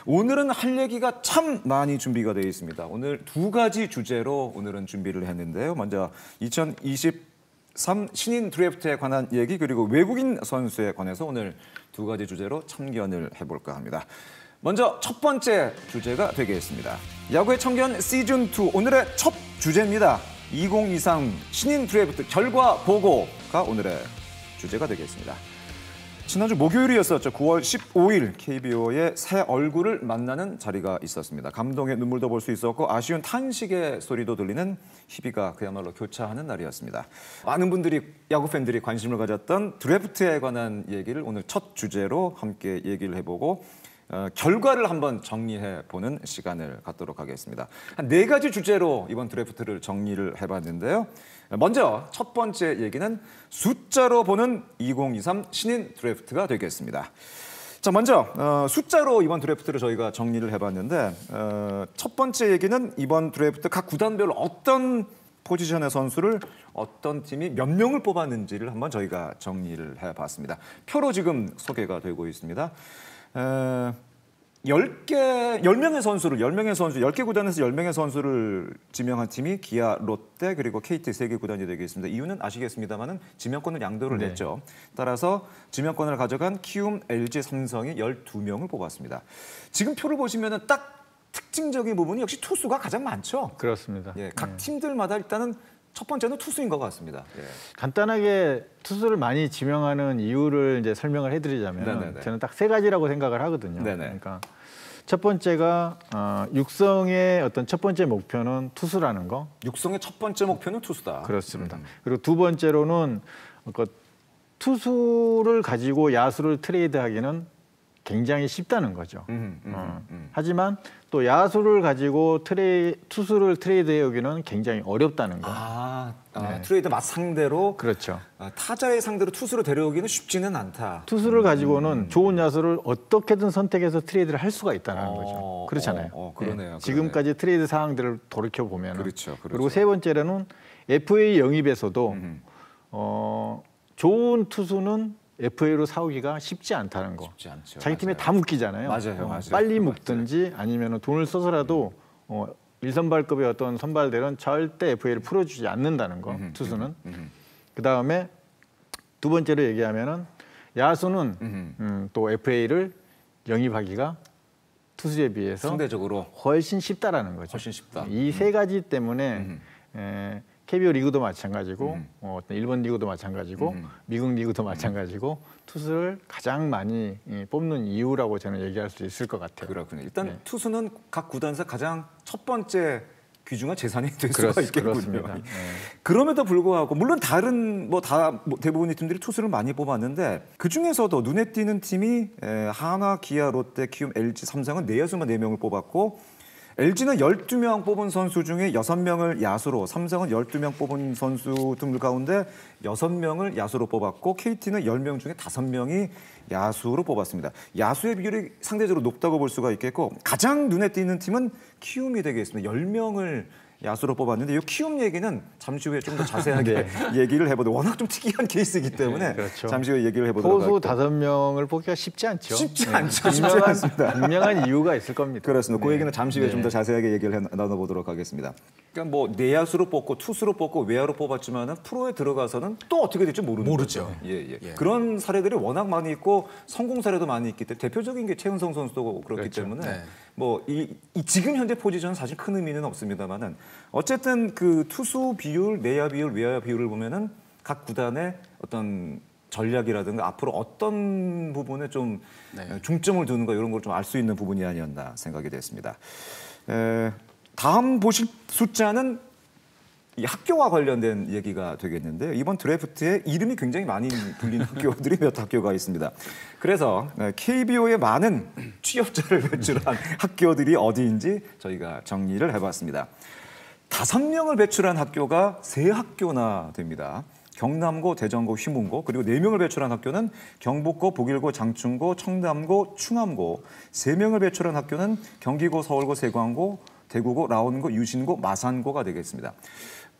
오늘은 할 얘기가 참 많이 준비가 되어 있습니다. 오늘 두 가지 주제로 오늘은 준비를 했는데요. 먼저 2023 신인 드래프트에 관한 얘기 그리고 외국인 선수에 관해서 오늘 두 가지 주제로 참견을 해볼까 합니다. 먼저 첫 번째 주제가 되겠습니다. 야구의 참견 시즌2 오늘의 첫 주제입니다. 2023 신인 드래프트 결과 보고가 오늘의 주제가 되겠습니다. 지난주 목요일이었었죠. 9월 15일 KBO의 새 얼굴을 만나는 자리가 있었습니다. 감동의 눈물도 볼 수 있었고 아쉬운 탄식의 소리도 들리는 희비가 그야말로 교차하는 날이었습니다. 많은 분들이 야구 팬들이 관심을 가졌던 드래프트에 관한 얘기를 오늘 첫 주제로 함께 얘기를 해보고 결과를 한번 정리해보는 시간을 갖도록 하겠습니다. 한 4가지 주제로 이번 드래프트를 정리를 해봤는데요. 먼저 첫 번째 얘기는 숫자로 보는 2023 신인 드래프트가 되겠습니다. 자, 먼저 숫자로 이번 드래프트를 저희가 정리를 해봤는데 첫 번째 얘기는 이번 드래프트 각 구단별로 어떤 포지션의 선수를 어떤 팀이 몇 명을 뽑았는지를 한번 저희가 정리를 해봤습니다. 표로 지금 소개가 되고 있습니다. 10명의 선수, 10개 구단에서 10명의 선수를 지명한 팀이 기아, 롯데, 그리고 KT 3개 구단이 되겠습니다. 이유는 아시겠습니다만은 지명권을 양도를 냈죠. 따라서 지명권을 가져간 키움, LG, 삼성이 12명을 뽑았습니다. 지금 표를 보시면은 딱 특징적인 부분이 역시 투수가 가장 많죠. 그렇습니다. 예, 각 팀들마다 일단은 첫 번째는 투수인 것 같습니다. 예. 간단하게 투수를 많이 지명하는 이유를 이제 설명을 해드리자면 네네네. 저는 딱 3가지라고 생각을 하거든요. 네네. 그러니까 첫 번째가 육성의 어떤 첫 번째 목표는 투수라는 거. 육성의 첫 번째 목표는 투수다. 그렇습니다. 그리고 두 번째로는 투수를 가지고 야수를 트레이드하기는 굉장히 쉽다는 거죠. 하지만 또 야수를 가지고 투수를 트레이드해오기는 굉장히 어렵다는 거. 네. 트레이드 맞상대로 그렇죠. 타자의 상대로 투수를 데려오기는 쉽지는 않다. 투수를 가지고는 좋은 야수를 어떻게든 선택해서 트레이드를 할 수가 있다는 거죠. 그렇잖아요. 그러네요. 지금까지 트레이드 사항들을 돌이켜 보면. 그렇죠. 그리고 세 번째로는 FA 영입에서도 좋은 투수는 FA로 사오기가 쉽지 않다는 거. 쉽지 않죠. 자기 팀에 맞아요. 다 묶이잖아요. 맞아요. 빨리 묶든지 아니면 돈을 써서라도 1선발급의 어떤 선발들은 절대 FA를 풀어주지 않는다는 거. 투수는. 그다음에 두 번째로 얘기하면은 야수는 또 FA를 영입하기가 투수에 비해서 상대적으로 훨씬 쉽다라는 거죠. 훨씬 쉽다. 이 세 가지 때문에 KBO 리그도 마찬가지고 일본 리그도 마찬가지고 미국 리그도 마찬가지고 투수를 가장 많이 뽑는 이유라고 저는 얘기할 수 있을 것 같아요. 그렇군요. 일단 투수는 각 구단에서 가장 첫 번째 귀중한 재산이 될 수가 있겠군요. 그렇습니다. 그럼에도 불구하고 물론 다른 대부분의 팀들이 투수를 많이 뽑았는데 그 중에서도 눈에 띄는 팀이 하나, 기아, 롯데, 키움, LG, 삼성은 내야수만 4명을 뽑았고 LG는 12명 뽑은 선수 중에 6명을 야수로, 삼성은 12명 뽑은 선수 들 가운데 6명을 야수로 뽑았고 KT는 10명 중에 5명이 야수로 뽑았습니다. 야수의 비율이 상대적으로 높다고 볼 수가 있겠고 가장 눈에 띄는 팀은 키움이 되겠습니다. 10명을 야수로 뽑았는데 이 키움 얘기는 잠시 후에 좀 더 자세하게 얘기를 해보도록 워낙 좀 특이한 케이스이기 때문에 그렇죠. 잠시 후에 얘기를 해보도록 포수 5명을 뽑기가 쉽지 않죠. 쉽지 않습니다. 분명한 이유가 있을 겁니다. 그렇습니다. 그 얘기는 잠시 후에 좀 더 자세하게 얘기를 나눠보도록 하겠습니다. 그러니까 내야수로 뽑고 투수로 뽑고 외야로 뽑았지만은 프로에 들어가서는 또 어떻게 될지 모르죠. 거죠. 예. 그런 사례들이 워낙 많이 있고 성공 사례도 많이 있기 때문에 대표적인 게 최은성 선수도 그렇기 때문에 지금 현재 포지션은 사실 큰 의미는 없습니다만은 어쨌든 그 투수 비율, 내야 비율, 외야 비율을 보면은 각 구단의 어떤 전략이라든가 앞으로 어떤 부분에 좀 중점을 두는가 이런 걸 좀 알 수 있는 부분이 아니었나 생각이 됐습니다. 다음 보실 숫자는 이 학교와 관련된 얘기가 되겠는데요. 이번 드래프트에 이름이 굉장히 많이 불리는 학교들이 몇 학교가 있습니다. 그래서 KBO의 많은 취업자를 배출한 학교들이 어디인지 저희가 정리를 해봤습니다. 5명을 배출한 학교가 3학교나 됩니다. 경남고, 대전고, 휘문고, 그리고 4명을 배출한 학교는 경북고, 북일고, 장충고, 청담고, 충암고, 3명을 배출한 학교는 경기고, 서울고, 세광고, 대구고, 라온고, 유신고, 마산고가 되겠습니다.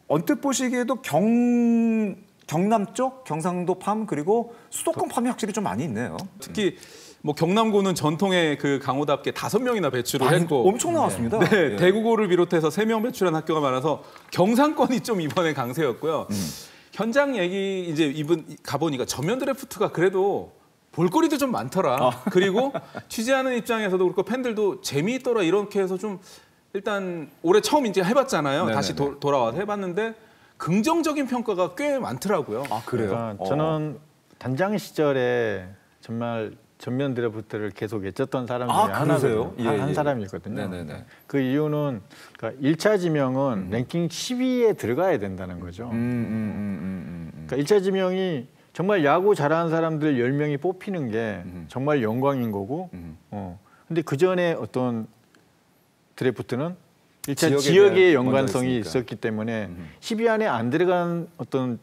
언뜻 보시기에도 경남 쪽, 경상도 팜, 그리고 수도권 팜이 확실히 좀 많이 있네요. 특히 뭐 경남고는 전통의 그 강호답게 5명이나 배출을 했고 엄청 나왔습니다. 네, 예. 대구고를 비롯해서 3명 배출한 학교가 많아서 경상권이 좀 이번에 강세였고요. 현장 얘기 이제 이분 가보니까 전면 드래프트가 그래도 볼거리도 좀 많더라. 그리고 취재하는 입장에서도 그렇고 팬들도 재미있더라 이렇게 해서 좀 일단 올해 처음 이제 해봤잖아요. 네네네. 다시 돌아와서 해봤는데 긍정적인 평가가 꽤 많더라고요. 아 그래요? 저는 단장 시절에 정말 전면 드래프트를 계속 외쳤던 사람 중에 그러세요? 하나거든요. 예, 한 예. 사람이거든요. 네네네. 그 이유는 그러니까 1차 지명은 랭킹 10위에 들어가야 된다는 거죠. 그러니까 1차 지명이 정말 야구 잘하는 사람들 10명이 뽑히는 게 정말 영광인 거고 근데 그 전에 어떤 드래프트는 1차 지역의 연관성이 있었기 때문에 10위 안에 안 들어간 어떤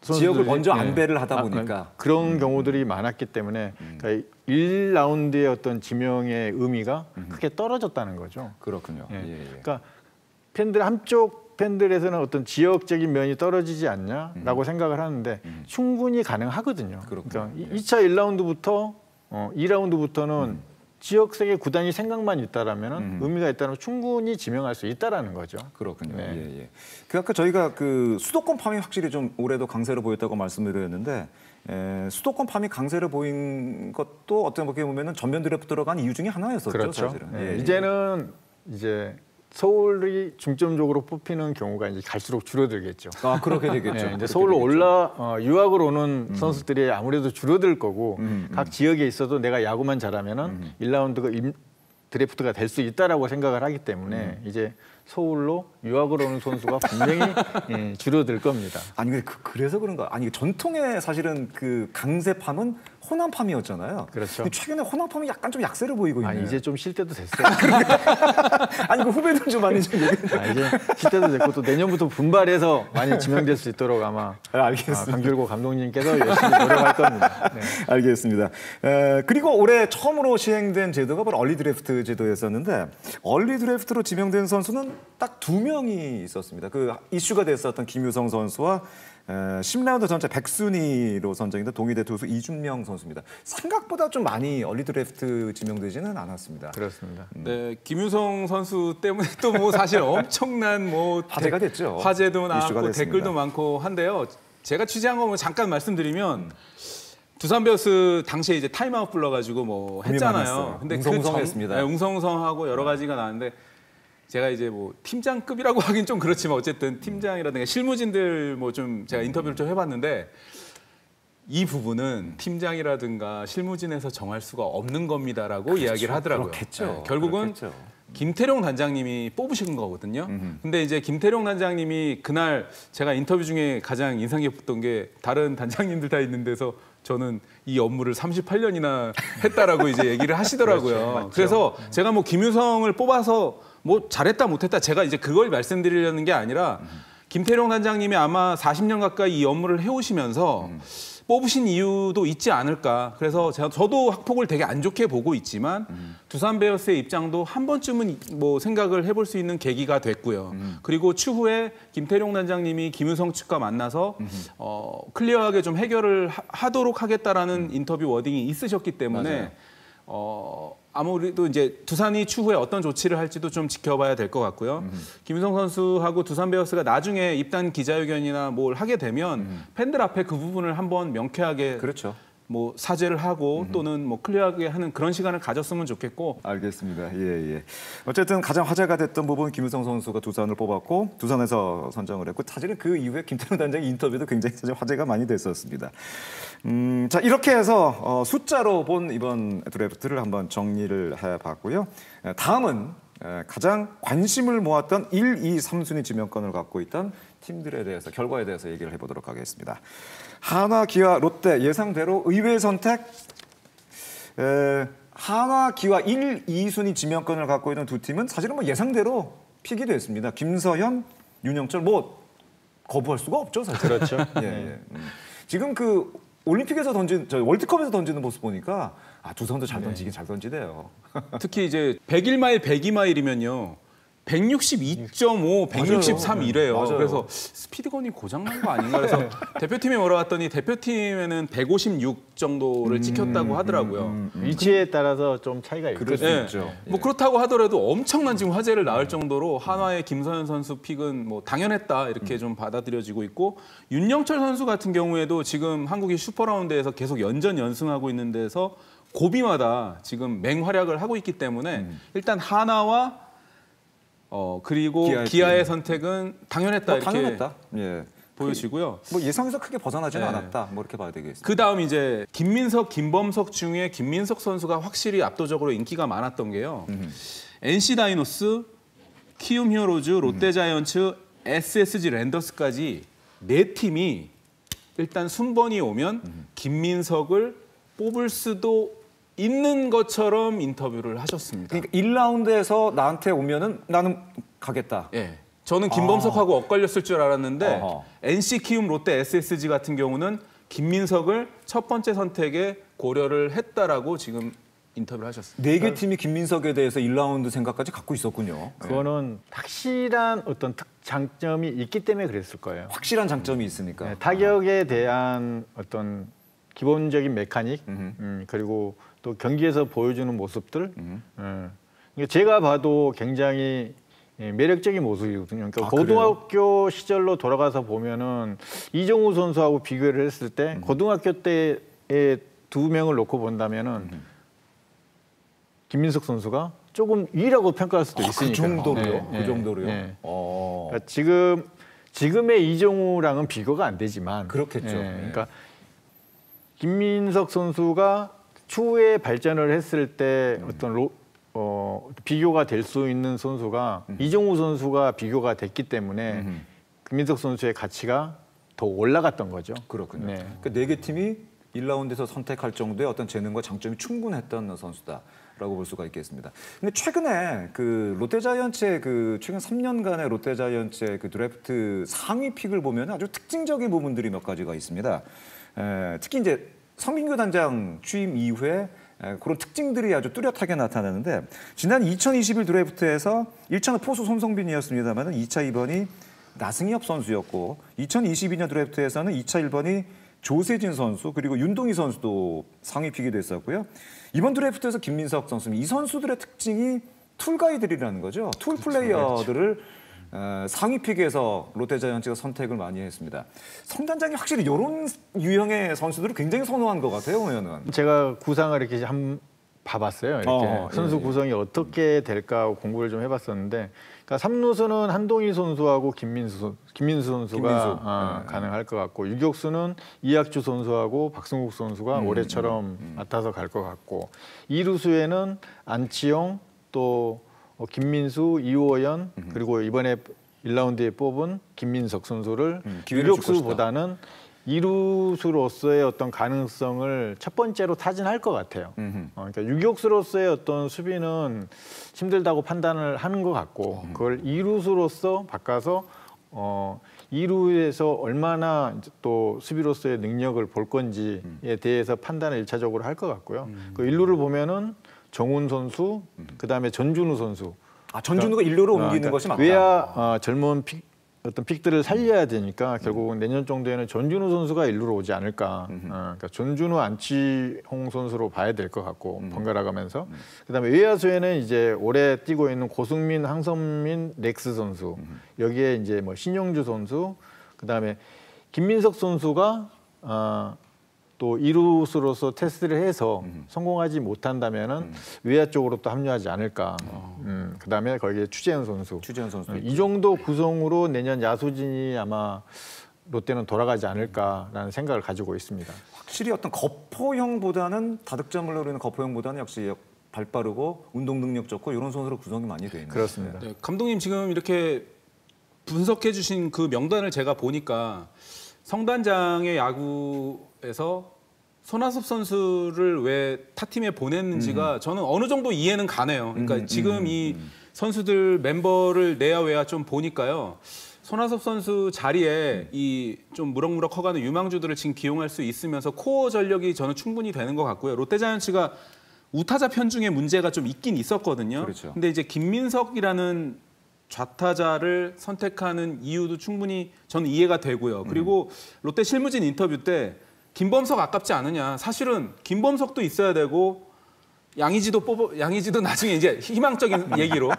지역을 먼저 네. 안배를 하다 보니까 그런 경우들이 많았기 때문에 그러니까 1라운드의 어떤 지명의 의미가 크게 떨어졌다는 거죠. 그렇군요. 예. 예, 예. 그러니까 팬들 한쪽 팬들에서는 어떤 지역적인 면이 떨어지지 않냐라고 생각을 하는데 충분히 가능하거든요. 그렇군요. 그러니까 2차 1라운드부터 2라운드부터는 지역색의 구단이 생각만 있다라면 의미가 있다면 충분히 지명할 수 있다라는 거죠. 그렇군요. 네. 예, 예. 그 아까 저희가 그 수도권 팜이 확실히 좀 올해도 강세를 보였다고 말씀을 드렸는데 수도권 팜이 강세를 보인 것도 어떻게 보면은 전면 드래프트 들어간 이유 중에 하나였었죠. 그렇죠. 사실은. 네. 예, 예. 이제는 이제 서울이 중점적으로 뽑히는 경우가 이제 갈수록 줄어들겠죠. 그렇게 되겠죠. 네, 이제 그렇게 서울로 되겠죠. 유학을 오는 선수들이 아무래도 줄어들 거고 각 지역에 있어도 내가 야구만 잘하면은 1라운드가 드래프트가 될 수 있다라고 생각을 하기 때문에 이제 서울로 유학을 오는 선수가 분명히 줄어들 겁니다. 아니 근데 그래서 그런가? 아니 전통의 사실은 그 강세팜은 호남팜이었잖아요. 그렇죠. 근데 최근에 호남팜이 약간 좀 약세를 보이고 있네요. 아니 이제 좀 쉴 때도 됐어요. 아니 그 후배들 좀 많이 좀 얘기. 이제 쉴 때도 됐고 또 내년부터 분발해서 많이 지명될 수 있도록 아마 알겠습니다. 강길고 감독님께서 열심히 노력할 겁니다. 네. 알겠습니다. 그리고 올해 처음으로 시행된 제도가 바로 얼리 드래프트 제도였었는데 얼리 드래프트로 지명된 선수는 딱 2명이 있었습니다. 그 이슈가 됐었던 김유성 선수와 10라운드 전체 100순위로 선정된 동의대 투수 이준명 선수입니다. 생각보다 좀 많이 얼리 드래프트 지명되지는 않았습니다. 그렇습니다. 네, 김유성 선수 때문에 또 뭐 사실 엄청난 뭐 화제가 됐죠. 화제도 이슈가 나왔고 됐습니다. 댓글도 많고 한데요. 제가 취재한 거 잠깐 말씀드리면 두산 베어스 당시에 이제 타임아웃 불러가지고 뭐 했잖아요. 근데 웅성웅성했습니다. 웅성웅성하고 여러 가지가 나왔는데 제가 이제 뭐 팀장급이라고 하긴 좀 그렇지만 어쨌든 팀장이라든가 실무진들 뭐 좀 제가 인터뷰를 좀 해봤는데 이 부분은 팀장이라든가 실무진에서 정할 수가 없는 겁니다라고 이야기를 하더라고요. 그렇겠죠. 네, 결국은 그렇겠죠. 김태룡 단장님이 뽑으신 거거든요. 근데 이제 김태룡 단장님이 그날 제가 인터뷰 중에 가장 인상 깊었던 게 다른 단장님들 다 있는 데서 저는 이 업무를 38년이나 했다라고 이제 얘기를 하시더라고요. 그렇죠. 그래서 제가 뭐 김유성을 뽑아서 뭐 잘했다 못했다 제가 이제 그걸 말씀드리려는 게 아니라 김태룡 단장님이 아마 40년 가까이 이 업무를 해오시면서 뽑으신 이유도 있지 않을까. 그래서 저도 학폭을 되게 안 좋게 보고 있지만 두산 베어스의 입장도 한 번쯤은 뭐 생각을 해볼 수 있는 계기가 됐고요. 그리고 추후에 김태룡 단장님이 김유성 측과 만나서 클리어하게 좀 해결을 하도록 하겠다라는 인터뷰 워딩이 있으셨기 때문에 아무래도 이제 두산이 추후에 어떤 조치를 할지도 좀 지켜봐야 될 것 같고요. 김유성 선수하고 두산 베어스가 나중에 입단 기자회견이나 뭘 하게 되면 팬들 앞에 그 부분을 한번 명쾌하게 그렇죠. 뭐 사죄를 하고 또는 뭐 클리어하게 하는 그런 시간을 가졌으면 좋겠고. 알겠습니다. 예, 예. 어쨌든 가장 화제가 됐던 부분은 김유성 선수가 두산을 뽑았고 두산에서 선정을 했고 사실은 그 이후에 김태룡 단장의 인터뷰도 굉장히 사실 화제가 많이 됐었습니다. 자 이렇게 해서 숫자로 본 이번 드래프트를 한번 정리를 해봤고요. 다음은 가장 관심을 모았던 1, 2, 3순위 지명권을 갖고 있던 팀들에 대해서 결과에 대해서 얘기를 해보도록 하겠습니다. 한화, 기아, 롯데 예상대로 의외의 선택. 한화, 기아 1, 2순위 지명권을 갖고 있는 두 팀은 사실은 뭐 예상대로 픽이 됐습니다. 김서현, 윤영철 뭐 거부할 수가 없죠, 사실. 그렇죠. 예, 예. 지금 그 올림픽에서 월드컵에서 던지는 모습 보니까 두 선수 잘 던지긴 잘 던지대요. 특히 이제 101마일, 102마일이면요. 162.5, 163 이래요. 맞아요. 그래서 스피드건이 고장난 거 아닌가 그래서 대표팀에 몰아갔더니 대표팀에는 156 정도를 찍혔다고 하더라고요. 위치에 따라서 좀 차이가 그럴 수 있거든요. 있죠. 뭐 그렇다고 하더라도 엄청난 지금 화제를 낳을 정도로 한화의 김서현 선수 픽은 뭐 당연했다 이렇게 좀 받아들여지고 있고 윤영철 선수 같은 경우에도 지금 한국이 슈퍼라운드에서 계속 연전연승하고 있는 데서 고비마다 지금 맹활약을 하고 있기 때문에 일단 한화와 그리고 기아의 선택은 당연했다 이렇게 당연했다. 예. 보여지고요. 뭐 예상에서 크게 벗어나지는 않았다. 뭐 이렇게 봐야 되겠습니다. 그 다음 이제 김민석, 김범석 중에 김민석 선수가 확실히 압도적으로 인기가 많았던 게요. NC 다이노스, 키움 히어로즈, 롯데자이언츠, SSG 랜더스까지 네 팀이 일단 순번이 오면 김민석을 뽑을 수도 있는 것처럼 인터뷰를 하셨습니다. 그러니까 1라운드에서 나한테 오면은 나는 가겠다. 예. 저는 김범석하고 엇갈렸을 줄 알았는데 어허. NC, 키움, 롯데, SSG 같은 경우는 김민석을 첫 번째 선택에 고려를 했다라고 지금 인터뷰를 하셨습니다. 네 개 팀이 김민석에 대해서 1라운드 생각까지 갖고 있었군요. 그거는 확실한 어떤 장점이 있기 때문에 그랬을 거예요. 확실한 장점이 있으니까. 네, 타격에 대한 어떤 기본적인 메카닉 그리고 또 경기에서 보여주는 모습들 제가 봐도 굉장히 매력적인 모습이거든요. 그러니까 고등학교 시절로 돌아가서 보면은 이정우 선수하고 비교를 했을 때 고등학교 때의 두 명을 놓고 본다면은 김민석 선수가 조금 위라고 평가할 수도 있으니까. 그 정도로요? 네, 그 네, 정도로요? 네. 그러니까 지금의 이정우랑은 비교가 안 되지만 그렇겠죠. 그러니까 김민석 선수가 추후에 발전을 했을 때 어떤 비교가 될 수 있는 선수가 이정우 선수가 비교가 됐기 때문에 김민석 선수의 가치가 더 올라갔던 거죠. 그렇군요. 네. 그러니까 네 개 팀이 1라운드에서 선택할 정도의 어떤 재능과 장점이 충분했던 선수다라고 볼 수가 있겠습니다. 근데 최근에 그 롯데자이언츠의 그 최근 3년간의 롯데자이언츠의 그 드래프트 상위 픽을 보면 아주 특징적인 부분들이 몇 가지가 있습니다. 특히 이제 성민규 단장 취임 이후에 그런 특징들이 아주 뚜렷하게 나타나는데 지난 2021 드래프트에서 1차는 포수 손성빈이었습니다만 2차 2번이 나승엽 선수였고 2022년 드래프트에서는 2차 1번이 조세진 선수 그리고 윤동희 선수도 상위 픽이 됐었고요. 이번 드래프트에서 김민석 선수 이 선수들의 특징이 툴가이들이라는 거죠. 툴 플레이어들을 상위 픽에서 롯데자이언츠가 선택을 많이 했습니다. 성 단장이 확실히 이런 유형의 선수들을 굉장히 선호한 것 같아요, 보면은. 제가 구상을 이렇게 한번 봐봤어요. 이렇게 선수 구성이 어떻게 될까 하고 공부를 좀 해봤었는데, 그러니까 3루수는 한동희 선수하고 김민수 선수가 가능할 것 같고, 유격수는 이학주 선수하고 박승욱 선수가 올해처럼 맡아서 갈 것 같고, 2루수에는 안치용 또 김민수, 이호연 그리고 이번에 1라운드에 뽑은 김민석 선수를 유격수보다는 2루수로서의 어떤 가능성을 첫 번째로 타진할 것 같아요. 그러니까 유격수로서의 어떤 수비는 힘들다고 판단을 하는 것 같고 그걸 2루수로서 바꿔서 2루에서 얼마나 또 수비로서의 능력을 볼 건지에 대해서 판단을 1차적으로 할 것 같고요. 그 1루를 보면은 정훈 선수, 그다음에 전준우 선수. 전준우가 1루로 옮기는 것이 맞다. 외야 젊은 어떤 픽들을 살려야 되니까 결국은 내년 정도에는 전준우 선수가 1루로 오지 않을까. 그러니까 전준우, 안치홍 선수로 봐야 될 것 같고 번갈아 가면서. 그다음에 외야수에는 이제 올해 뛰고 있는 고승민, 황선민, 렉스 선수. 여기에 이제 뭐 신용주 선수, 그다음에 김민석 선수가 또 2루수로서 테스트를 해서 성공하지 못한다면은 외야 쪽으로 또 합류하지 않을까. 그다음에 거기에 추재현 선수. 이 정도 구성으로 내년 야수진이 아마 롯데는 돌아가지 않을까라는 생각을 가지고 있습니다. 확실히 어떤 거포형보다는 다득점을 노리는 거포형보다는 역시 발 빠르고 운동 능력 좋고 이런 선수로 구성이 많이 되어 있는 그렇습니다. 네, 감독님 지금 이렇게 분석해 주신 그 명단을 제가 보니까 성단장의 야구에서 손아섭 선수를 왜 타팀에 보냈는지가 저는 어느 정도 이해는 가네요. 그러니까 지금 이 선수들 멤버를 내야 외야 좀 보니까요. 손아섭 선수 자리에 이 좀 무럭무럭 커가는 유망주들을 지금 기용할 수 있으면서 코어 전력이 저는 충분히 되는 것 같고요. 롯데자이언츠가 우타자 편중에 문제가 좀 있긴 있었거든요. 그렇죠. 근데 이제 김민석이라는 좌타자를 선택하는 이유도 충분히 저는 이해가 되고요. 그리고 롯데 실무진 인터뷰 때 김범석 아깝지 않으냐. 사실은 김범석도 있어야 되고 양의지도 나중에 이제 희망적인 얘기로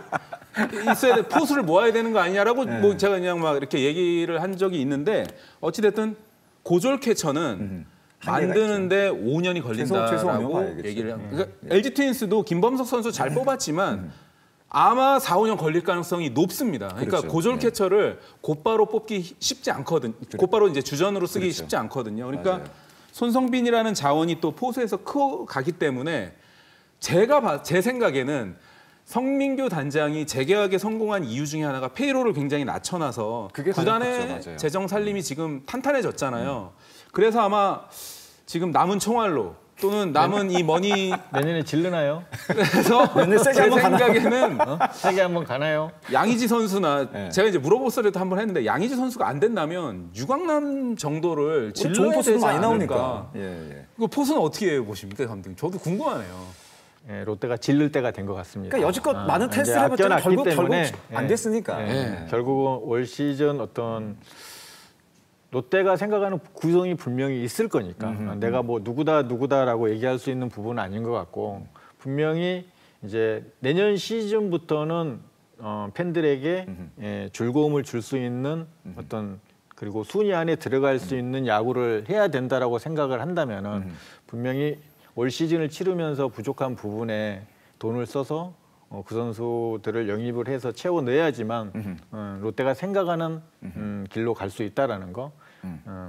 있어야 돼. 포수를 모아야 되는 거 아니냐라고 뭐 제가 그냥 막 이렇게 얘기를 한 적이 있는데 어찌 됐든 고졸 캐쳐는 만드는데 5년이 걸린다라고 얘기를 합니다. 그러니까 LG 트윈스도 김범석 선수 잘 뽑았지만 아마 4, 5년 걸릴 가능성이 높습니다. 그러니까 그렇죠. 고졸 캐쳐를 곧바로 뽑기 쉽지 않거든요. 곧바로 이제 주전으로 쓰기 그렇죠. 쉽지 않거든요. 그러니까 맞아요. 손성빈이라는 자원이 또 포수에서 커가기 때문에 제 생각에는 성민규 단장이 재계약에 성공한 이유 중에 하나가 페이롤을 굉장히 낮춰놔서 그게 가장 구단의 컸죠. 맞아요. 재정 살림이 지금 탄탄해졌잖아요. 그래서 아마 지금 남은 총알로 또는 남은 이 머니 내년에 질르나요? 그래서 맨날 세게 제 한번 생각에는 세게 한번 가나요? 양의지 선수나 네. 제가 이제 물어보서라도 한번 했는데 양의지 선수가 안 된다면 유광남 정도를 좋은 질러야 포수도 되지 많이 않을까. 나오니까. 예. 그 포수는 어떻게 보십니까, 감독님? 저도 궁금하네요. 예, 롯데가 질를 때가 된 것 같습니다. 그러니까 여지껏 많은 이제 테스트를 해봤지만 아껴놨기 결국 때문에, 안 됐으니까. 결국은 올 시즌 어떤 롯데가 생각하는 구성이 분명히 있을 거니까 내가 뭐 누구다라고 얘기할 수 있는 부분은 아닌 것 같고 분명히 이제 내년 시즌부터는 팬들에게 즐거움을 줄 수 있는 어떤 그리고 순위 안에 들어갈 수 있는 야구를 해야 된다라고 생각을 한다면은 분명히 올 시즌을 치르면서 부족한 부분에 돈을 써서 그 선수들을 영입을 해서 채워 넣어야지만 롯데가 생각하는 길로 갈 수 있다라는 거.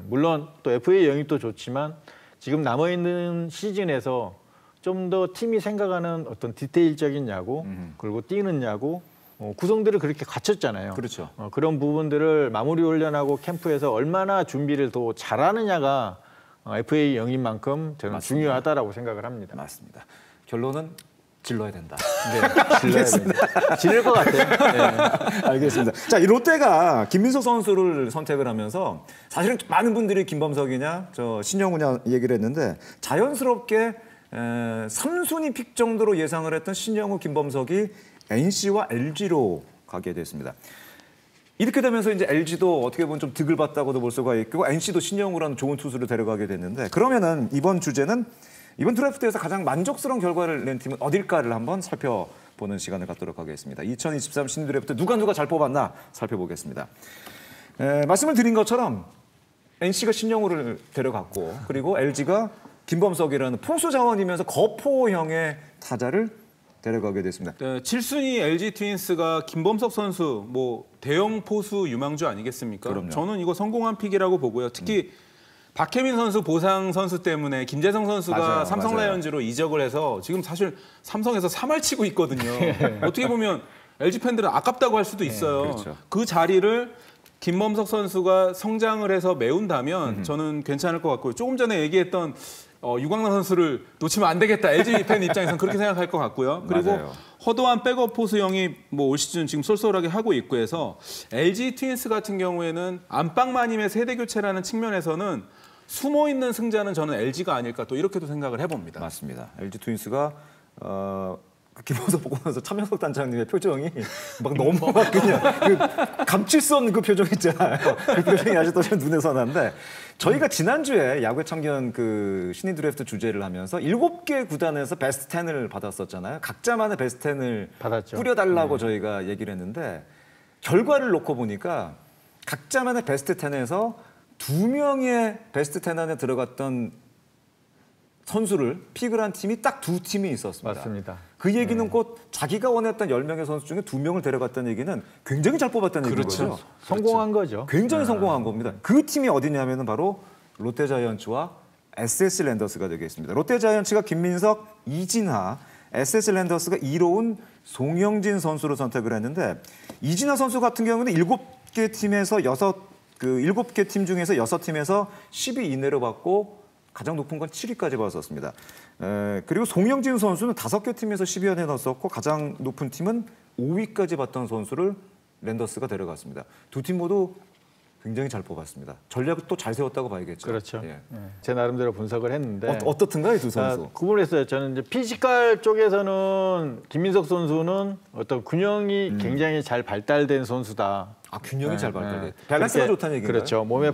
물론 또 FA 영입도 좋지만 지금 남아 있는 시즌에서 좀 더 팀이 생각하는 어떤 디테일적인 야구 그리고 뛰는 야구 구성들을 그렇게 갖췄잖아요. 그렇죠. 그런 부분들을 마무리 훈련하고 캠프에서 얼마나 준비를 더 잘하느냐가 FA 영입만큼 저는 중요하다라고 생각을 합니다. 맞습니다. 결론은 질러야 된다. 네, 질러야 됩니다. 질릴 것 같아요. 네. 알겠습니다. 자, 이 롯데가 김민석 선수를 선택을 하면서 사실은 많은 분들이 김범석이냐, 신영우냐 얘기를 했는데 자연스럽게 3순위 픽 정도로 예상을 했던 신영우, 김범석이 NC와 LG로 가게 됐습니다. 이렇게 되면서 이제 LG도 어떻게 보면 좀 득을 봤다고도 볼 수가 있고 NC도 신영우라는 좋은 투수를 데려가게 됐는데 그러면은 이번 주제는 이번 드래프트에서 가장 만족스러운 결과를 낸 팀은 어딜까를 한번 살펴보는 시간을 갖도록 하겠습니다. 2023 신인 드래프트 누가 잘 뽑았나 살펴보겠습니다. 말씀을 드린 것처럼 NC가 신영우를 데려갔고 그리고 LG가 김범석이라는 포수 자원이면서 거포형의 타자를 데려가게 됐습니다. 네, 7순위 LG 트윈스가 김범석 선수 뭐 대형 포수 유망주 아니겠습니까? 그럼요. 저는 이거 성공한 픽이라고 보고요. 특히 박혜민 선수 보상 선수 때문에 김재성 선수가 맞아요, 삼성 맞아요. 라이온즈로 이적을 해서 지금 사실 삼성에서 3할 치고 있거든요. 어떻게 보면 LG 팬들은 아깝다고 할 수도 있어요. 그렇죠. 그 자리를 김범석 선수가 성장을 해서 메운다면 저는 괜찮을 것 같고요. 조금 전에 얘기했던 유광남 선수를 놓치면 안 되겠다. LG 팬 입장에서는 그렇게 생각할 것 같고요. 그리고 맞아요. 허도한 백업 포수 영입 뭐 올 시즌 지금 쏠쏠하게 하고 있고 해서 LG 트윈스 같은 경우에는 안방마님의 세대 교체라는 측면에서는 숨어 있는 승자는 저는 LG가 아닐까 또 이렇게도 생각을 해봅니다. 맞습니다. LG 트윈스가 김범석 보고 나서 차명석 단장님의 표정이 막 너무 막 그냥 그 감출 수 없는 그 표정 있잖아요. 그 표정이 아직도 제 눈에 선한데 저희가 지난주에 야구의 참견 그 신인 드래프트 주제를 하면서 7개 구단에서 베스트 10을 받았었잖아요. 각자만의 베스트 10을 받았죠. 꾸려달라고 저희가 얘기를 했는데 결과를 놓고 보니까 각자만의 베스트 10에서 2명의 베스트 10 안에 들어갔던 선수를 픽을 한 팀이 딱 2팀이 있었습니다. 맞습니다. 그 얘기는 곧 자기가 원했던 10명의 선수 중에 2명을 데려갔다는 얘기는 굉장히 잘 뽑았다는 그렇죠. 얘기거죠. 성공한 거죠. 굉장히 성공한 겁니다. 그 팀이 어디냐면은 바로 롯데자이언츠와 SS 랜더스가 되겠습니다. 롯데자이언츠가 김민석, 이진하, SS 랜더스가 이로운 송영진 선수를 선택을 했는데 이진하 선수 같은 경우는 7개 팀에서 7개 팀 중에서 6팀에서 10위 이내로 받고 가장 높은 건 7위까지 받았었습니다. 그리고 송영진 선수는 5개 팀에서 10위 안에 넣었었고 가장 높은 팀은 5위까지 받던 선수를 랜더스가 데려갔습니다. 두 팀 모두 굉장히 잘 뽑았습니다. 전략을 또 잘 세웠다고 봐야겠죠. 그렇죠. 예. 제 나름대로 분석을 했는데 어떻든가요, 두 선수? 구분을 했어요. 저는 이제 피지컬 쪽에서는 김민석 선수는 어떤 균형이 굉장히 잘 발달된 선수다. 아, 균형이 잘 발달돼. 그렇게, 밸런스가 좋다는 얘기인가요? 그렇죠. 몸의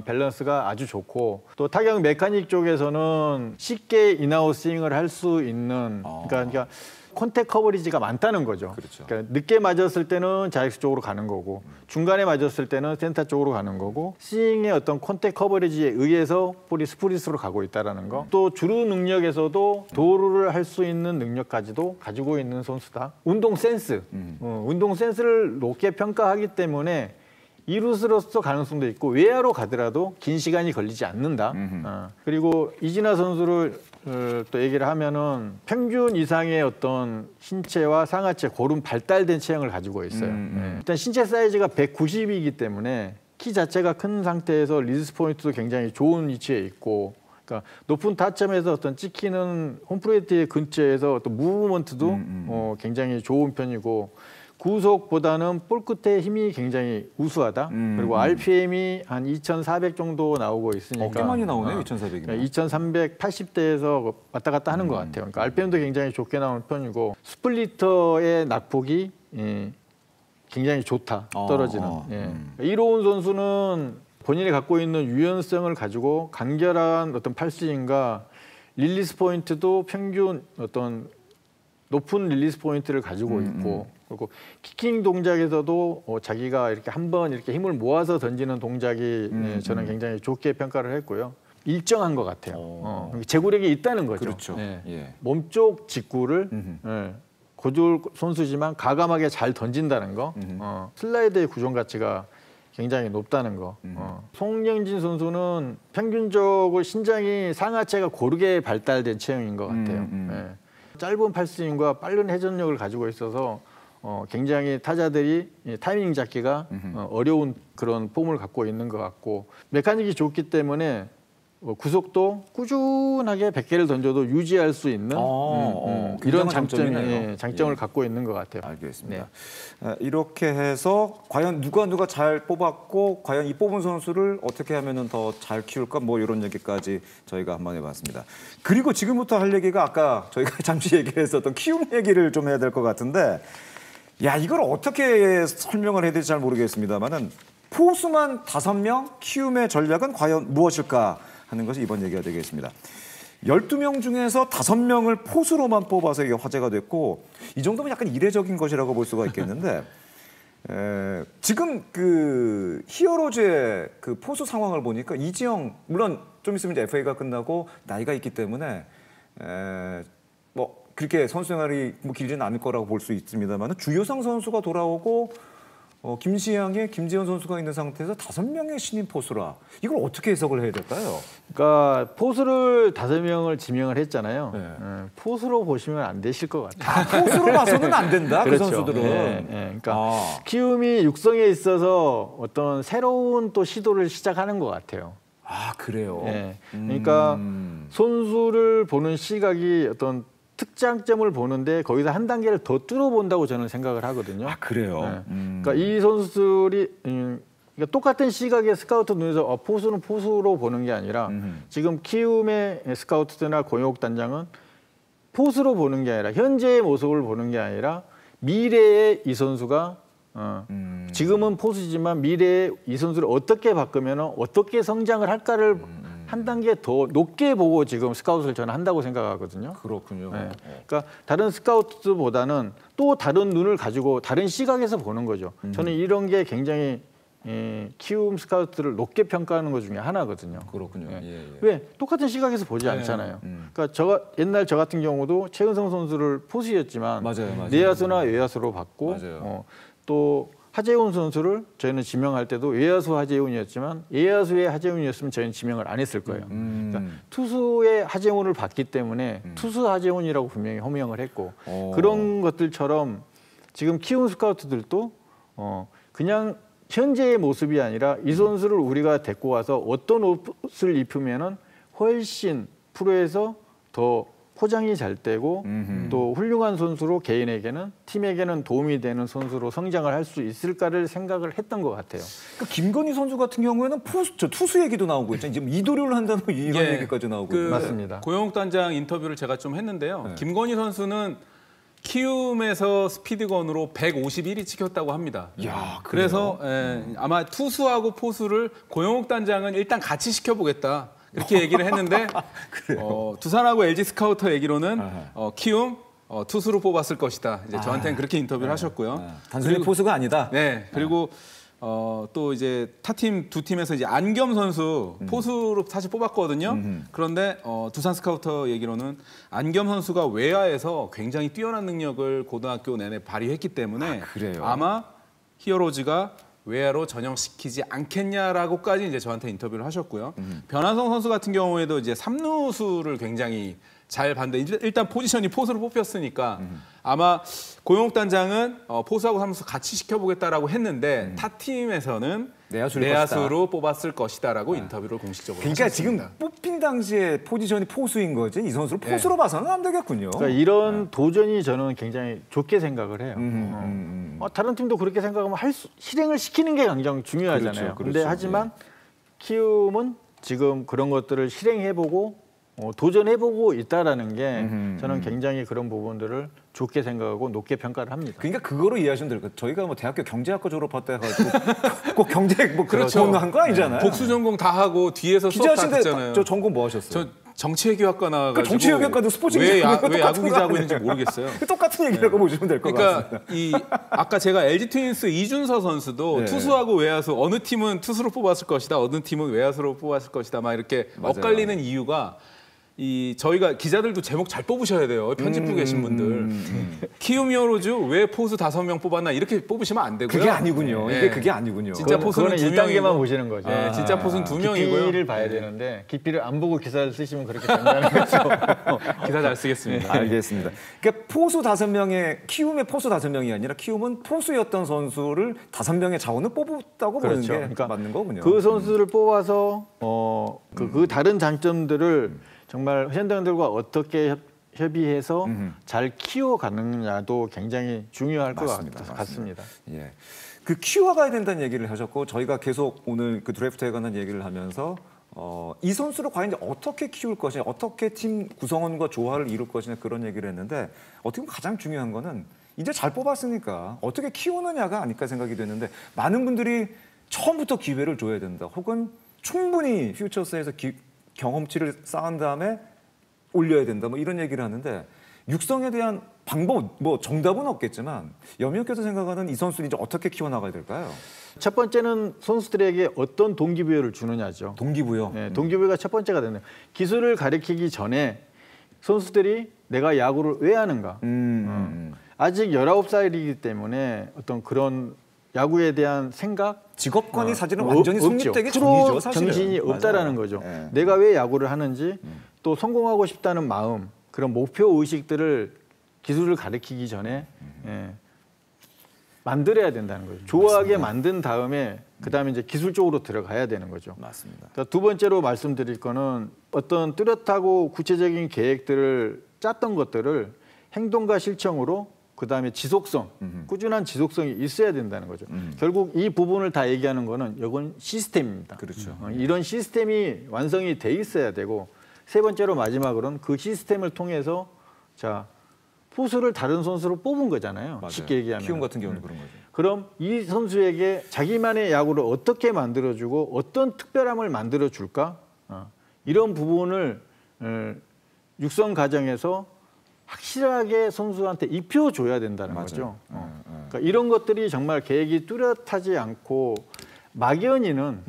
밸런스가 아주 좋고 또 타격 메카닉 쪽에서는 쉽게 인아웃 스윙을 할 수 있는 그러니까 콘택 커버리지가 많다는 거죠. 그렇죠. 그러니까 늦게 맞았을 때는 좌익수 쪽으로 가는 거고 중간에 맞았을 때는 센터 쪽으로 가는 거고 스윙의 어떤 콘택 커버리지에 의해서 볼이 스프릿으로 가고 있다는 거. 또 주루 능력에서도 도루를 할 수 있는 능력까지도 가지고 있는 선수다. 운동 센스, 운동 센스를 높게 평가하기 때문에 이루스로서 가능성도 있고 외야로 가더라도 긴 시간이 걸리지 않는다. 그리고 이진아 선수를 또 얘기를 하면은 평균 이상의 어떤 신체와 상하체 고른 발달된 체형을 가지고 있어요. 일단 신체 사이즈가 190이기 때문에 키 자체가 큰 상태에서 리리스 포인트도 굉장히 좋은 위치에 있고, 그러니까 높은 타점에서 어떤 찍히는 홈플레이트의 근처에서 어떤 무브먼트도 굉장히 좋은 편이고. 구속보다는 볼 끝에 힘이 굉장히 우수하다. 그리고 RPM이 한 2,400 정도 나오고 있으니까 꽤 많이 나오네요, 2,400이면. 2,380대에서 왔다 갔다 하는 것 같아요. 그러니까 RPM도 굉장히 좋게 나오는 편이고 스플리터의 낙폭이 굉장히 좋다. 떨어지는. 이로운 선수는 본인이 갖고 있는 유연성을 가지고 간결한 어떤 팔스윙과 릴리스 포인트도 평균 어떤 높은 릴리스 포인트를 가지고 있고 그리고 키킹 동작에서도 자기가 이렇게 한번 이렇게 힘을 모아서 던지는 동작이 저는 굉장히 좋게 평가를 했고요. 일정한 것 같아요. 제구력이 있다는 거죠. 그렇죠. 예. 몸쪽 직구를 고졸 선수지만 가감하게 잘 던진다는 거. 슬라이드의 구종 가치가 굉장히 높다는 거. 송영진 선수는 평균적으로 신장이 상하체가 고르게 발달된 체형인 것 같아요. 짧은 팔스윙과 빠른 회전력을 가지고 있어서 굉장히 타자들이 타이밍 잡기가 어려운 그런 폼을 갖고 있는 것 같고 메카닉이 좋기 때문에 구속도 꾸준하게 100개를 던져도 유지할 수 있는 이런 장점을 갖고 있는 것 같아요. 알겠습니다. 네. 이렇게 해서 과연 누가 잘 뽑았고 과연 이 뽑은 선수를 어떻게 하면 더 잘 키울까 뭐 이런 얘기까지 저희가 한번 해봤습니다. 그리고 지금부터 할 얘기가 아까 저희가 잠시 얘기를 했었던 키움 얘기를 좀 해야 될 것 같은데 야 이걸 어떻게 설명을 해야 될지 잘 모르겠습니다만은 포수만 5명 키움의 전략은 과연 무엇일까 하는 것이 이번 얘기가 되겠습니다. 12명 중에서 5명을 포수로만 뽑아서 이게 화제가 됐고 이 정도면 약간 이례적인 것이라고 볼 수가 있겠는데 지금 그 히어로즈의 그 포수 상황을 보니까 이지영 물론 좀 있으면 이제 FA가 끝나고 나이가 있기 때문에 뭐 그렇게 선수 생활이 뭐 길지는 않을 거라고 볼 수 있습니다만 주효상 선수가 돌아오고 김시향의 김지현 선수가 있는 상태에서 5명의 신인 포수라 이걸 어떻게 해석을 해야 될까요? 그러니까 포수를 5명을 지명을 했잖아요. 포수로 보시면 안 되실 것 같아요. 포수로 봐서는 안 된다. 그렇죠. 그 선수들은. 그러니까 키움이 육성에 있어서 어떤 새로운 또 시도를 시작하는 것 같아요. 아 그래요. 그러니까 선수를 보는 시각이 어떤 특장점을 보는데 거기서 한 단계를 더 뚫어본다고 저는 생각을 하거든요. 아 그래요. 그러니까 이 선수들이 그러니까 똑같은 시각의 스카우트 눈에서 포수는 포수로 보는 게 아니라 지금 키움의 스카우트나 공혁 단장은 포수로 보는 게 아니라 현재의 모습을 보는 게 아니라 미래의 이 선수가 지금은 포수지만 미래의 이 선수를 어떻게 바꾸면 어떻게 성장을 할까를 한 단계 더 높게 보고 지금 스카우트를 저는 한다고 생각하거든요. 그렇군요. 그러니까 다른 스카우트보다는 또 다른 눈을 가지고 다른 시각에서 보는 거죠. 저는 이런 게 굉장히 키움 스카우트를 높게 평가하는 것 중에 하나거든요. 그렇군요. 왜 똑같은 시각에서 보지 않잖아요. 그러니까 옛날 저 같은 경우도 최은성 선수를 포수였지만 맞아요. 내야수나 외야수로 봤고 또 하재훈 선수를 저희는 지명할 때도 외야수 하재훈이었지만 외야수의 하재훈이었으면 저희는 지명을 안 했을 거예요. 그러니까 투수의 하재훈을 봤기 때문에 투수 하재훈이라고 분명히 호명을 했고 그런 것들처럼 지금 키움 스카우트들도 그냥 현재의 모습이 아니라 이 선수를 우리가 데리고 와서 어떤 옷을 입으면은 훨씬 프로에서 더 포장이 잘 되고 또 훌륭한 선수로 개인에게는 팀에게는 도움이 되는 선수로 성장을 할 수 있을까를 생각을 했던 것 같아요. 그러니까 김건희 선수 같은 경우에는 투수 얘기도 나오고 있잖아요. 지금 이도류를 한다는 이런 예, 얘기까지 나오고 그 있는데. 맞습니다. 고영욱 단장 인터뷰를 제가 좀 했는데요. 네. 김건희 선수는 키움에서 스피드건으로 151이 찍혔다고 합니다. 야, 그래서 아마 투수하고 포수를 고영욱 단장은 일단 같이 시켜보겠다. 그렇게 얘기를 했는데 두산하고 LG 스카우터 얘기로는 키움 투수로 뽑았을 것이다. 이제 저한테는 그렇게 인터뷰를 하셨고요. 단순히 포수가 아니다. 네. 그리고 또 이제 타팀 두 팀에서 이제 안겸 선수 포수로 사실 뽑았거든요. 그런데 두산 스카우터 얘기로는 안겸 선수가 외야에서 굉장히 뛰어난 능력을 고등학교 내내 발휘했기 때문에 그래요? 아마 히어로즈가 외야로 전형시키지 않겠냐라고까지 이제 저한테 인터뷰를 하셨고요. 변한성 선수 같은 경우에도 이제 3루수를 굉장히 잘 봤는데 일단 포지션이 포수로 뽑혔으니까 아마 고영욱 단장은 포수하고 3루수 같이 시켜보겠다라고 했는데 타팀에서는 내야수로 뽑았을 것이다라고 인터뷰를 공식적으로 그러니까 하셨습니다. 지금 뽑힌 당시에 포지션이 포수인 거지 이 선수를 포수로 봐서는 안 되겠군요. 그러니까 이런 도전이 저는 굉장히 좋게 생각을 해요. 다른 팀도 그렇게 생각하면 실행을 시키는 게 굉장히 중요하잖아요. 그렇죠, 근데 하지만 키움은 지금 그런 것들을 실행해보고 도전해보고 있다라는 게 저는 굉장히 그런 부분들을 좋게 생각하고 높게 평가를 합니다. 그러니까 그거로 이해하시면 될 거예요. 저희가 뭐 대학교 경제학과 졸업했다 해가지고 꼭 경제 뭐 그렇죠. 공부한 거 아니잖아요. 복수 전공 다 하고 뒤에서 수업 다 기자신데 듣잖아요. 저 전공 뭐 하셨어요? 저 정치외교학과 나와가지고 정치외교학과도 스포츠 왜 기자 야구 기자 하고 있는지 모르겠어요. 똑같은 얘기라고 보시면 될 것 같습니다. 그러니까 아까 제가 LG 트윈스 이준서 선수도 네. 투수하고 외야수 어느 팀은 투수로 뽑았을 것이다, 어느 팀은 외야수로 뽑았을 것이다, 막 이렇게 맞아요. 엇갈리는 이유가 저희가 기자들도 제목 잘 뽑으셔야 돼요. 편집부 계신 분들. 키움 히어로즈 왜 포수 5명 뽑았나 이렇게 뽑으시면 안 되고요. 그게 아니군요. 네. 이게 그게 아니군요. 진짜 포수는 그거는 2단계만 1단계만 보시는 거죠. 네, 진짜 포수는 2명이고요. 깊이를 봐야 되는데 깊이를 안 보고 기사를 쓰시면 그렇게 된다는 거죠. 기사 잘 쓰겠습니다. 알겠습니다. 그러니까 포수 5명의 키움의 포수 5명이 아니라 키움은 포수였던 선수를 5명의 자원을 뽑았다고 보는 게 그러니까 맞는 거군요. 그 선수를 뽑아서 그 다른 장점들을 정말 현대인들과 어떻게 협의해서 잘 키워가느냐도 굉장히 중요할 것 같습니다. 예. 그 키워가야 된다는 얘기를 하셨고 저희가 계속 오늘 그 드래프트에 관한 얘기를 하면서 이 선수를 과연 어떻게 키울 것이냐, 어떻게 팀 구성원과 조화를 이룰 것이냐 그런 얘기를 했는데 어떻게 보면 가장 중요한 거는 이제 잘 뽑았으니까 어떻게 키우느냐가 아닐까 생각이 되는데 많은 분들이 처음부터 기회를 줘야 된다. 혹은 충분히 퓨처스에서 경험치를 쌓은 다음에 올려야 된다. 뭐 이런 얘기를 하는데 육성에 대한 방법, 뭐 정답은 없겠지만 염영께서 생각하는 이 선수를 이제 어떻게 키워나가야 될까요? 첫 번째는 선수들에게 어떤 동기부여를 주느냐죠. 동기부여. 네, 동기부여가 첫 번째가 되는 기술을 가르치기 전에 선수들이 내가 야구를 왜 하는가. 아직 19살이기 때문에 어떤 그런 야구에 대한 생각, 직업관이 사실은 완전히 성립되기 프로 전이죠. 사실은. 정신이 없다라는 거죠. 네. 내가 왜 야구를 하는지 또 성공하고 싶다는 마음, 그런 목표 의식들을 기술을 가르치기 전에 만들어야 된다는 거죠. 좋아하게 만든 다음에 그다음에 이제 기술적으로 들어가야 되는 거죠. 맞습니다. 그러니까 두 번째로 말씀드릴 거는 어떤 뚜렷하고 구체적인 계획들을 짰던 것들을 행동과 실천으로 그다음에 지속성, 꾸준한 지속성이 있어야 된다는 거죠. 결국 이 부분을 다 얘기하는 거는 이건 시스템입니다. 그렇죠. 이런 시스템이 완성이 돼 있어야 되고 세 번째로 마지막으로는 그 시스템을 통해서 자 포수를 다른 선수로 뽑은 거잖아요. 맞아요. 쉽게 얘기하면. 키움 같은 경우는 그런 거죠. 그럼 이 선수에게 자기만의 야구를 어떻게 만들어주고 어떤 특별함을 만들어줄까? 이런 부분을 육성 과정에서 확실하게 선수한테 입혀줘야 된다는 맞아요. 거죠. 그러니까 이런 것들이 정말 계획이 뚜렷하지 않고 막연히는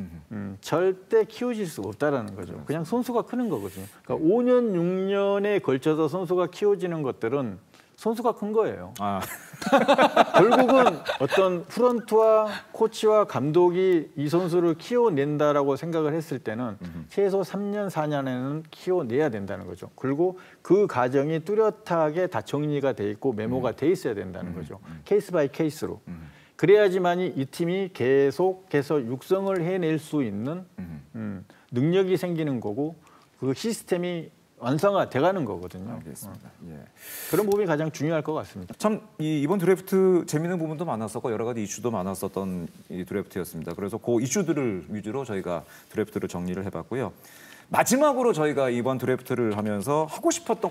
절대 키워질 수가 없다는 거죠. 그냥 선수가 크는 거거든요. 그러니까 5년, 6년에 걸쳐서 선수가 키워지는 것들은 선수가 큰 거예요. 결국은 어떤 프런트와 코치와 감독이 이 선수를 키워낸다라고 생각을 했을 때는 최소 3년, 4년에는 키워내야 된다는 거죠. 그리고 그 과정이 뚜렷하게 다 정리가 돼 있고 메모가 돼 있어야 된다는 거죠. 케이스 바이 케이스로. 그래야지만이 이 팀이 계속해서 육성을 해낼 수 있는 능력이 생기는 거고 그 시스템이 완성화 돼가는 거거든요. 알겠습니다. 예. 그런 부분이 가장 중요할 것 같습니다. 참 이번 드래프트 재미있는 부분도 많았었고 여러 가지 이슈도 많았었던 이 드래프트였습니다. 그래서 그 이슈들을 위주로 저희가 드래프트를 정리를 해봤고요. 마지막으로 저희가 이번 드래프트를 하면서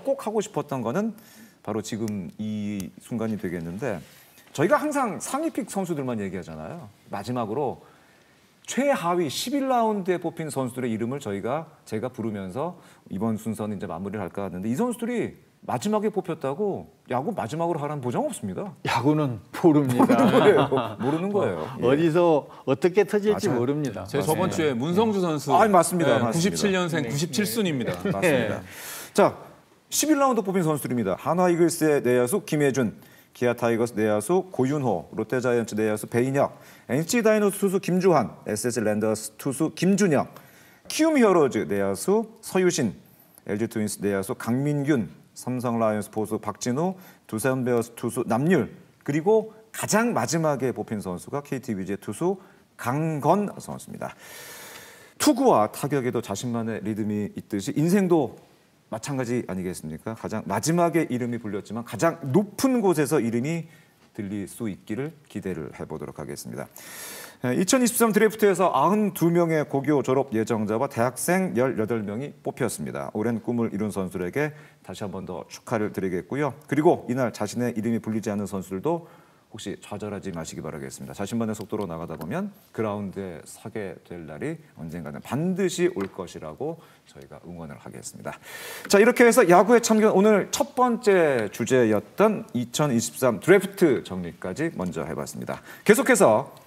꼭 하고 싶었던 거는 바로 지금 이 순간이 되겠는데 저희가 항상 상위픽 선수들만 얘기하잖아요. 마지막으로 최하위 11라운드에 뽑힌 선수들의 이름을 제가 부르면서 이번 순서는 이제 마무리를 할까 하는데 이 선수들이 마지막에 뽑혔다고 야구 마지막으로 하라는 보장 없습니다. 야구는 모릅니다. 모르는 거예요. 예. 어디서 어떻게 터질지 맞아요. 모릅니다. 제가 저번 주에 문성주 선수 맞습니다. 맞습니다. 97년생 97순입니다. 맞습니다. 자, 11라운드 뽑힌 선수들입니다. 한화 이글스의 내야수 김혜준, 기아 타이거스 내야수 고윤호, 롯데자이언츠 내야수 배인혁, NC 다이노스 투수 김주환, SS 랜더스 투수 김준혁, 키움 히어로즈 내야수 서유신, LG 트윈스 내야수 강민균, 삼성 라이온스 포수 박진우, 두산 베어스 투수 남률, 그리고 가장 마지막에 뽑힌 선수가 KT 위즈의 투수 강건 선수입니다. 투구와 타격에도 자신만의 리듬이 있듯이 인생도 마찬가지 아니겠습니까? 가장 마지막에 이름이 불렸지만 가장 높은 곳에서 이름이 들릴 수 있기를 기대를 해보도록 하겠습니다. 2023 드래프트에서 92명의 고교 졸업 예정자와 대학생 18명이 뽑혔습니다. 오랜 꿈을 이룬 선수들에게 다시 한 번 더 축하를 드리겠고요. 그리고 이날 자신의 이름이 불리지 않은 선수들도 혹시 좌절하지 마시기 바라겠습니다. 자신만의 속도로 나가다 보면 그라운드에 서게 될 날이 언젠가는 반드시 올 것이라고 저희가 응원을 하겠습니다. 자, 이렇게 해서 야구에 참견 오늘 첫 번째 주제였던 2023 드래프트 정리까지 먼저 해봤습니다. 계속해서